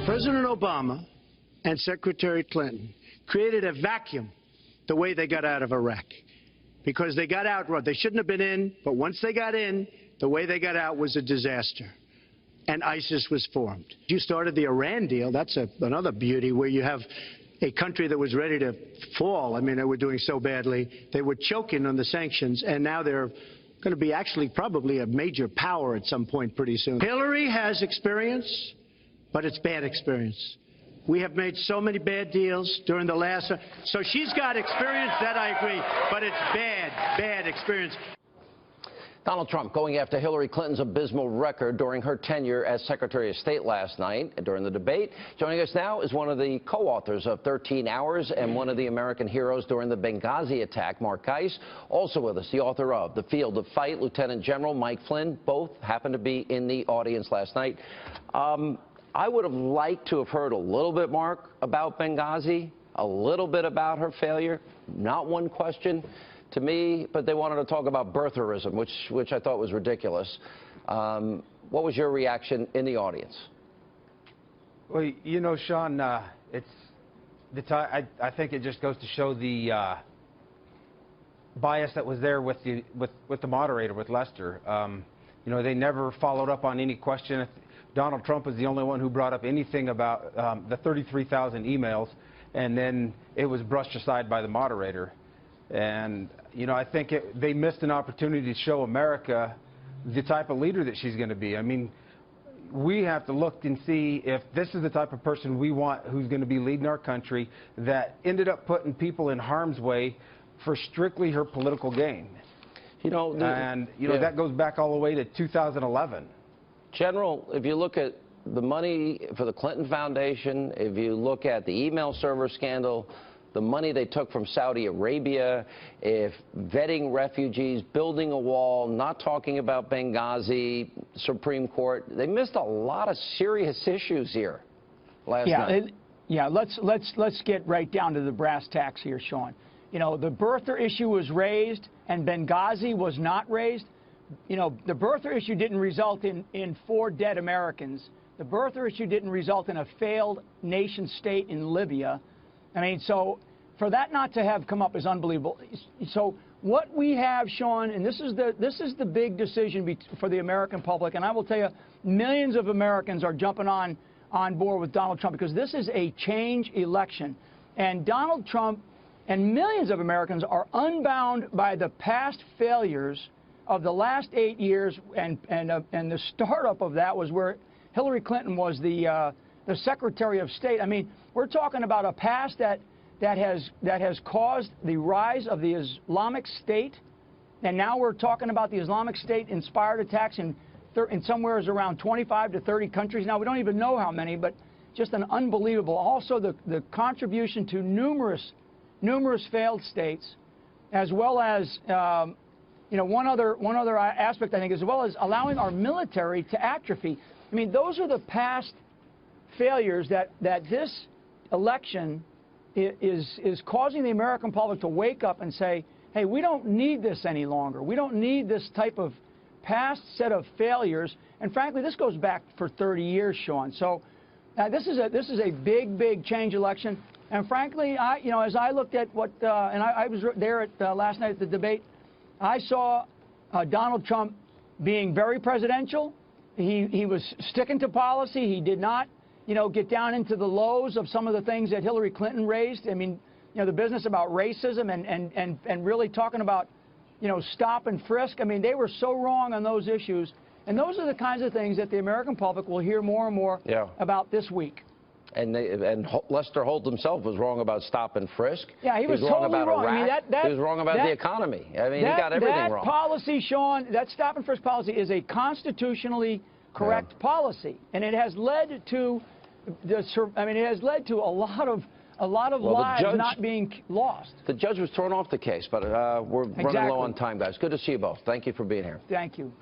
President Obama and Secretary Clinton created a vacuum the way they got out of Iraq. Because they got out, they shouldn't have been in, but once they got in, the way they got out was a disaster. And ISIS was formed. You started the Iran deal. That's another beauty, where you have a country that was ready to fall. I mean, they were doing so badly. They were choking on the sanctions, and now they're going to be actually probably a major power at some point pretty soon. Hillary has experience, but it's bad experience. We have made so many bad deals during the last... So she's got experience, that I agree, but it's bad experience. Donald Trump going after Hillary Clinton's abysmal record during her tenure as Secretary of State last night during the debate. Joining us now is one of the co-authors of 13 Hours and one of the American heroes during the Benghazi attack, Mark Geis. Also with us, the author of The Field of Fight, Lieutenant General Mike Flynn. Both happened to be in the audience last night. I would have liked to have heard a little bit, Mark, about Benghazi, a little bit about her failure, not one question to me, but they wanted to talk about birtherism, which I thought was ridiculous. What was your reaction in the audience? Well, you know, Sean, I think it just goes to show the bias that was there with the moderator, with Lester. You know, they never followed up on any question. Donald Trump was the only one who brought up anything about the 33,000 emails, and then it was brushed aside by the moderator. And, you know, I think they missed an opportunity to show America the type of leader that she's going to be. I mean, we have to look and see if this is the type of person we want who's going to be leading our country, that ended up putting people in harm's way for strictly her political gain. You know, that goes back all the way to 2011. General, if you look at the money for the Clinton Foundation, if you look at the email server scandal, the money they took from Saudi Arabia, if vetting refugees, building a wall, not talking about Benghazi, Supreme Court, they missed a lot of serious issues here last night. Let's get right down to the brass tacks here, Sean. You know, the birther issue was raised and Benghazi was not raised. You know, the birther issue didn't result in 4 dead Americans. The birther issue didn't result in a failed nation state in Libya. I mean, so for that not to have come up is unbelievable. So what we have, Sean, and this is the big decision for the American public, and I will tell you, millions of Americans are jumping on board with Donald Trump because this is a change election. And Donald Trump and millions of Americans are unbound by the past failures of the last 8 years, and the startup of that was where Hillary Clinton was the Secretary of State. I mean, we're talking about a past that has caused the rise of the Islamic State, and now we're talking about the Islamic State-inspired attacks in somewhere around 25 to 30 countries. Now, we don't even know how many, but just an unbelievable. Also, the contribution to numerous failed states, as well as you know, one other aspect, I think, as well as allowing our military to atrophy. I mean, those are the past failures that this election is causing the American public to wake up and say, hey, we don't need this any longer. We don't need this type of past set of failures. And frankly, this goes back for 30 years, Sean. So this is a big change election. And frankly, you know, as I looked at what, and I was there at last night at the debate, I saw Donald Trump being very presidential. He was sticking to policy. He did not, you know, get down into the lows of some of the things that Hillary Clinton raised. I mean, you know, the business about racism and really talking about, you know, stop and frisk. I mean, they were so wrong on those issues. And those are the kinds of things that the American public will hear more and more about this week. And Lester Holt himself was wrong about stop and frisk. Yeah, he was totally wrong about wrong. Iraq. I mean, he was wrong about the economy. I mean, he got everything wrong. That policy, Sean, that stop and frisk policy is a constitutionally correct policy, and it has led to it has led to a lot of lives not being lost. The judge was thrown off the case, but we're running low on time, guys. Good to see you both. Thank you for being here. Thank you.